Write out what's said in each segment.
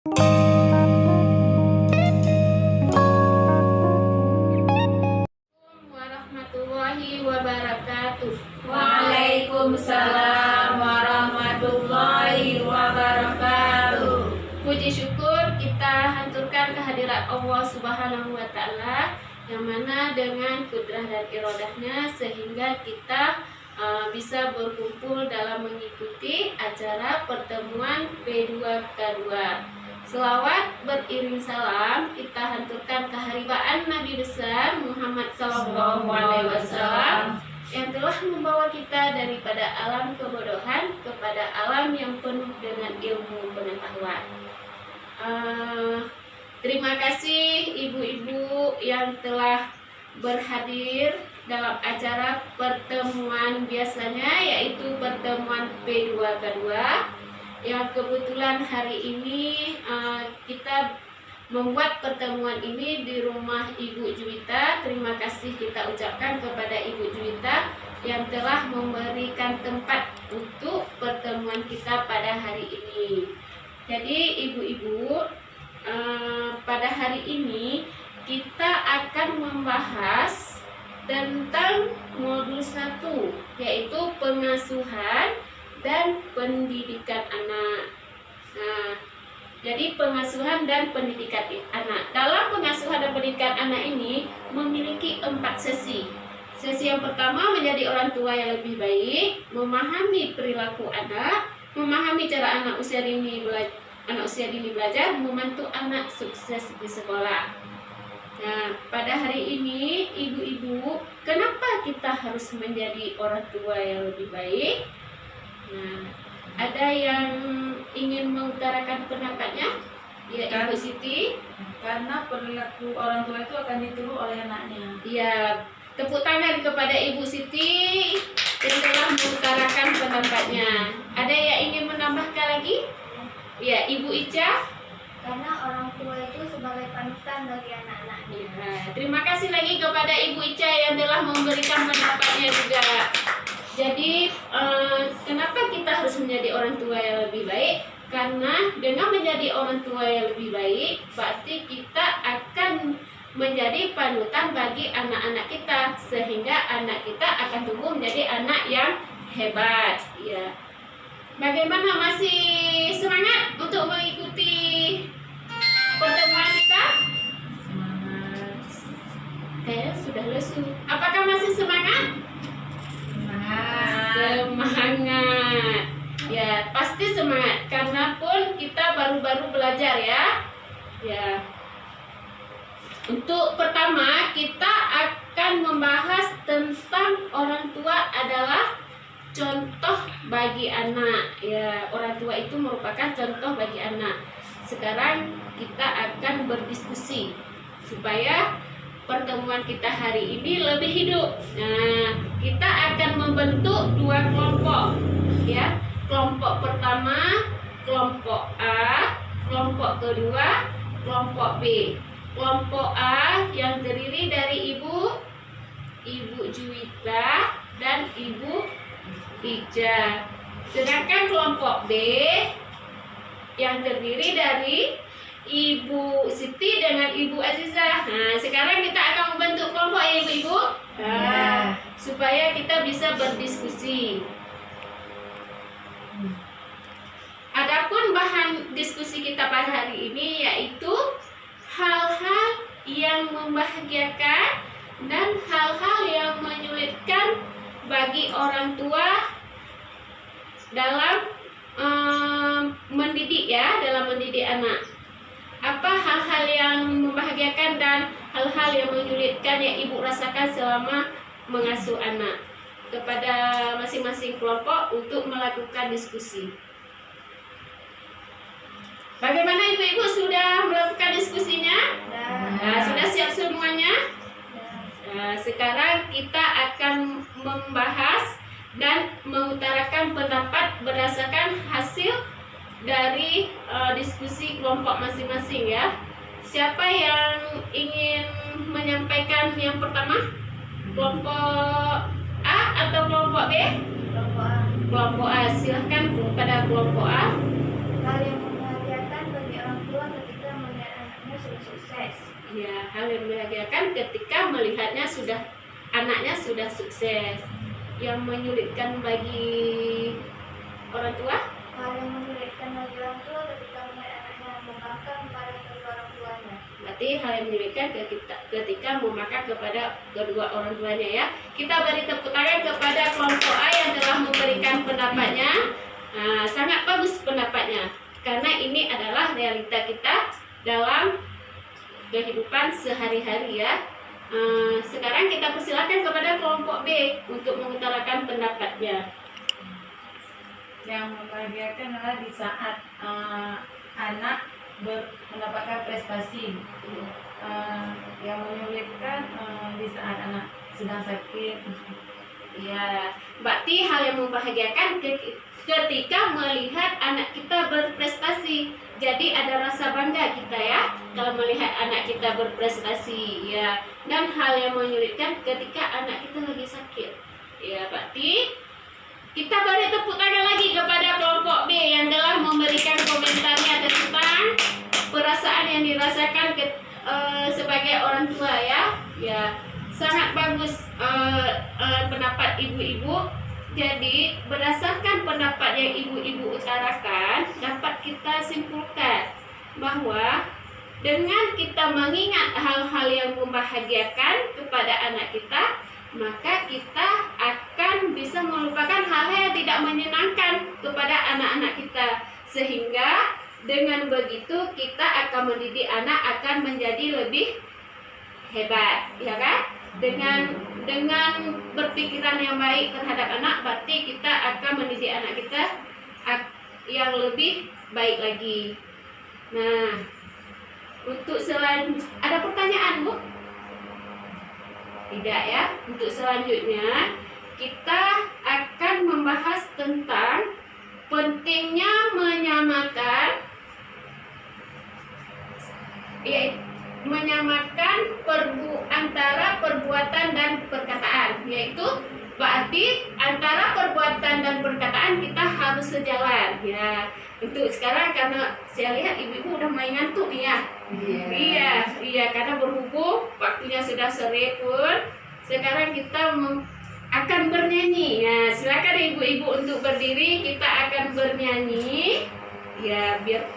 Warahmatullahi wabarakatuh. Waalaikumsalam warahmatullahi wabarakatuh. Puji syukur kita haturkan kehadirat Allah Subhanahu wa Ta'ala, yang mana dengan kudrah dan iradahnya sehingga kita bisa berkumpul dalam mengikuti acara pertemuan P2K2. Selawat beriring salam kita haturkan keharibaan Nabi besar Muhammad SAW yang telah membawa kita daripada alam kebodohan kepada alam yang penuh dengan ilmu pengetahuan. Terima kasih ibu-ibu yang telah berhadir dalam acara pertemuan biasanya, yaitu pertemuan P2K2, yang kebetulan hari ini kita membuat pertemuan ini di rumah Ibu Juwita. Terima kasih kita ucapkan kepada Ibu Juwita yang telah memberikan tempat untuk pertemuan kita pada hari ini. Jadi ibu-ibu, pada hari ini kita akan membahas tentang modul 1, yaitu pengasuhan dan pendidikan anak. Jadi pengasuhan dan pendidikan anak. Dalam pengasuhan dan pendidikan anak ini memiliki 4 sesi. Sesi yang pertama menjadi orang tua yang lebih baik, memahami perilaku anak, memahami cara anak usia dini belajar, membantu anak sukses di sekolah. Nah, pada hari ini ibu-ibu, kenapa kita harus menjadi orang tua yang lebih baik? Nah, ada yang ingin mengutarakan pendapatnya? Ya, Ibu Siti. Karena perilaku orang tua itu akan ditiru oleh anaknya. Ya, tepuk tangan kepada Ibu Siti yang telah mengutarakan pendapatnya. Ada yang ingin menambahkan lagi? Ya, Ibu Ica. Karena orang tua itu sebagai panutan bagi anak-anaknya. Ya, terima kasih lagi kepada Ibu Ica yang telah memberikan pendapatnya juga. Jadi, kenapa kita harus menjadi orang tua yang lebih baik? Karena dengan menjadi orang tua yang lebih baik, berarti kita akan menjadi panutan bagi anak-anak kita, sehingga anak kita akan tumbuh menjadi anak yang hebat. Ya. Bagaimana, masih semangat untuk mengikuti pertemuan kita? Semangat. Kayaknya sudah lesu. Apakah masih semangat? Semangat. Ya, pasti semangat karena pun kita baru-baru belajar ya. Ya. Untuk pertama kita akan membahas tentang orang tua adalah contoh bagi anak. Ya, orang tua itu merupakan contoh bagi anak. Sekarang kita akan berdiskusi supaya pertemuan kita hari ini lebih hidup. Nah, kita akan membentuk 2 kelompok, ya. Kelompok pertama, kelompok A, kelompok kedua, kelompok B. Kelompok A yang terdiri dari Ibu Juwita dan Ibu Ica. Sedangkan kelompok B yang terdiri dari Ibu Siti dengan Ibu Azizah. Nah, sekarang kita akan membentuk kelompok ya ibu-ibu, supaya kita bisa berdiskusi. Adapun bahan diskusi kita pada hari ini yaitu hal-hal yang membahagiakan dan hal-hal yang menyulitkan bagi orang tua dalam mendidik anak. Apa hal-hal yang membahagiakan dan hal-hal yang menyulitkan yang ibu rasakan selama mengasuh anak? Kepada masing-masing kelompok untuk melakukan diskusi. Bagaimana ibu-ibu, sudah melakukan diskusinya? Nah, sudah siap semuanya? Nah, sekarang kita akan membahas dan mengutarakan pendapat berdasarkan hasil dari diskusi kelompok masing-masing ya. Siapa yang ingin menyampaikan yang pertama? Kelompok A atau kelompok B? Kelompok A. Kelompok A, silahkan kepada kelompok A. Hal yang membahagiakan bagi orang tua sukses. Ya, hal yang membahagiakan ketika melihatnya anaknya sudah sukses. Yang menyulitkan bagi orang tua, Hal yang menyulitkan bagi orang tua ketika melihat anaknya membangkang pada kedua orang tuanya. berarti hal yang menyulitkan ketika memakan kepada kedua orang tuanya ya. Kita beri tepuk tangan kepada kelompok A yang telah memberikan pendapatnya. Sangat bagus pendapatnya, karena ini adalah realita kita dalam kehidupan sehari-hari ya. Sekarang kita persilakan kepada kelompok B untuk mengutarakan pendapatnya. Yang membahagiakan adalah di saat anak mendapatkan prestasi. Yang menyulitkan di saat anak sedang sakit. Ya, berarti hal yang membahagiakan ketika melihat anak kita berprestasi. Jadi ada rasa bangga kita ya kalau melihat anak kita berprestasi ya. Dan hal yang menyulitkan ketika anak kita lagi sakit. Ya, berarti kita beri tepuk tangan lagi kepada kelompok B yang telah memberikan komentarnya tentang perasaan yang dirasakan sebagai orang tua ya. Ya, sangat bagus pendapat ibu-ibu. Jadi berdasarkan pendapat yang ibu-ibu utarakan, dapat kita simpulkan bahwa dengan kita mengingat hal-hal yang membahagiakan kepada anak kita, maka kita akan bisa melupakan hal-hal yang tidak menyenangkan kepada anak-anak kita. Sehingga dengan begitu kita akan mendidik anak akan menjadi lebih hebat, ya kan? Dengan berpikiran yang baik terhadap anak, berarti kita akan mendidik anak kita yang lebih baik lagi. Nah, untuk ada pertanyaan, Bu? Tidak ya. Untuk selanjutnya kita akan membahas tentang pentingnya menyamakan antara perbuatan dan perkataan, yaitu berarti antara perbuatan dan perkataan kita harus sejalan ya. Untuk sekarang karena saya lihat ibu-ibu udah main ngantuk nih ya. Iya, karena berhubung waktunya sudah sore pun, sekarang kita akan bernyanyi. Nah, silakan ibu-ibu untuk berdiri, kita akan bernyanyi ya, biar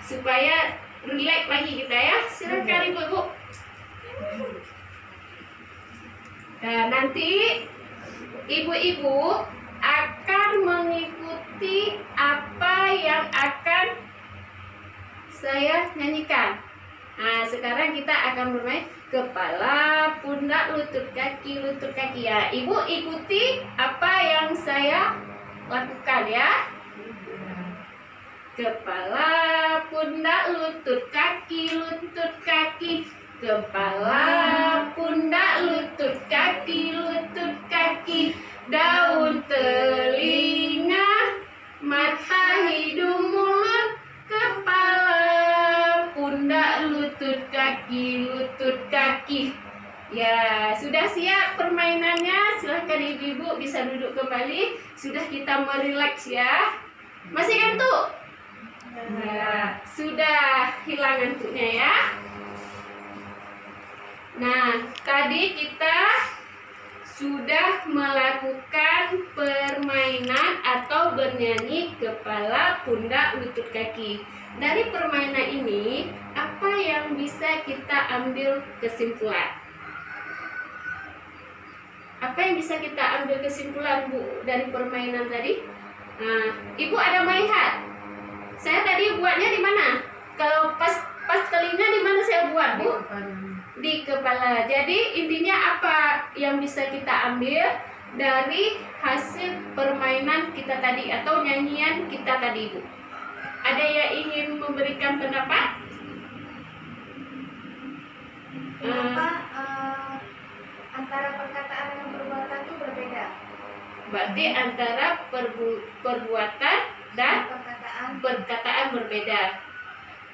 supaya relax lagi kita ya. Silakan ibu-ibu. Nah, nanti ibu-ibu akan mengikuti apa yang akan saya nyanyikan. Nah, sekarang kita akan bermain kepala, pundak, lutut kaki ya. Ibu ikuti apa yang saya lakukan ya. Kepala, pundak, lutut kaki, kepala, pundak, lutut kaki, daun, telinga, mata, hidung, mulut, kepala, pundak, lutut kaki. Ya, sudah siap permainannya? Silahkan ibu-ibu bisa duduk kembali. Sudah kita merileks ya. Masih ngantuk? Nah, sudah hilang ngantuknya ya. Nah, tadi kita sudah melakukan permainan atau bernyanyi kepala, pundak, lutut kaki. Dari permainan ini, apa yang bisa kita ambil kesimpulan? Apa yang bisa kita ambil kesimpulan, Bu, dari permainan tadi? Nah, Ibu ada melihat? Saya tadi buatnya di mana? Kalau pas telinga di mana saya buat, Bu? Di kepala. Jadi intinya apa yang bisa kita ambil dari hasil permainan kita tadi atau nyanyian kita tadi, Bu? Ada yang ingin memberikan pendapat? Kenapa antara perkataan dan perbuatan itu berbeda? Berarti antara perbuatan dan perkataan berbeda.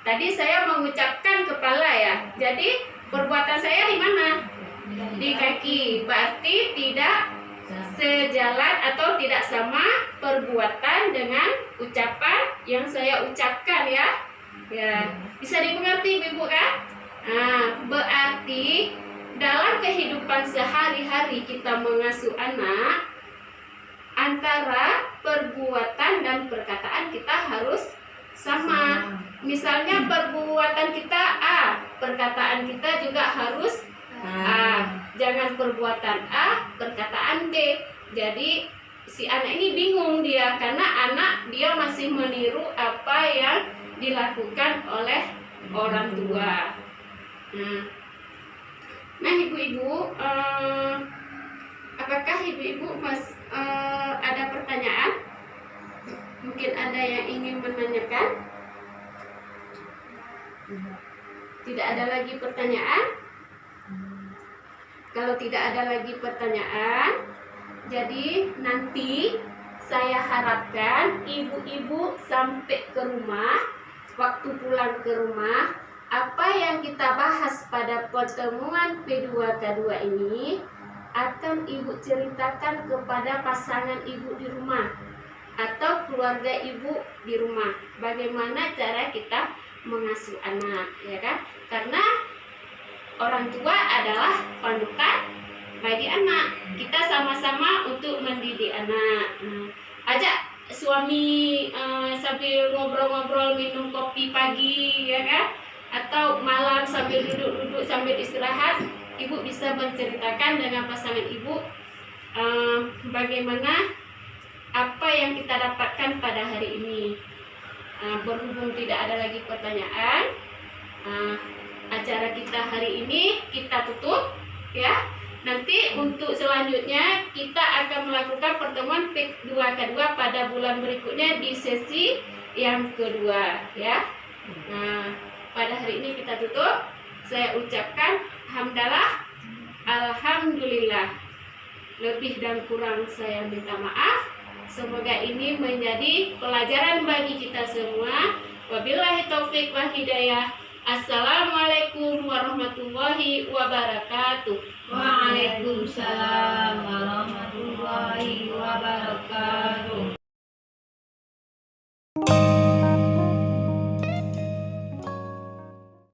Tadi saya mengucapkan kepala ya. Jadi perbuatan saya di mana? Di kaki. Berarti tidak sejalan atau tidak sama perbuatan dengan ucapan yang saya ucapkan ya. Ya, bisa dimengerti Ibu kan? Nah, berarti dalam kehidupan sehari-hari kita mengasuh anak, antara perbuatan dan perkataan kita harus sama. Misalnya perbuatan kita A, perkataan kita juga harus A. Jangan perbuatan A, perkataan B. Jadi si anak ini bingung dia, karena anak dia masih meniru apa yang dilakukan oleh orang tua. Nah ibu-ibu, apakah ibu-ibu ada pertanyaan? Mungkin ada yang ingin menanyakan? Tidak ada lagi pertanyaan? Kalau tidak ada lagi pertanyaan, jadi nanti saya harapkan ibu-ibu sampai ke rumah, waktu pulang ke rumah, apa yang kita bahas pada pertemuan P2K2 ini akan ibu ceritakan kepada pasangan ibu di rumah atau keluarga ibu di rumah. Bagaimana cara kita mengasuh anak, ya kan? Karena orang tua adalah panutan bagi anak. Kita sama-sama untuk mendidik anak. Ajak suami sambil ngobrol-ngobrol minum kopi pagi, ya kan? Atau malam sambil duduk-duduk sambil istirahat, ibu bisa menceritakan dengan pasangan ibu bagaimana apa yang kita dapatkan pada hari ini. Berhubung tidak ada lagi pertanyaan, acara kita hari ini kita tutup, ya. Nanti untuk selanjutnya kita akan melakukan pertemuan P2K2 pada bulan berikutnya di sesi yang kedua, ya. Pada hari ini kita tutup. Saya ucapkan hamdalah, alhamdulillah. Lebih dan kurang saya minta maaf. Semoga ini menjadi pelajaran bagi kita semua. Wabillahi taufik wal hidayah. Assalamualaikum warahmatullahi wabarakatuh. Waalaikumsalam warahmatullahi wabarakatuh.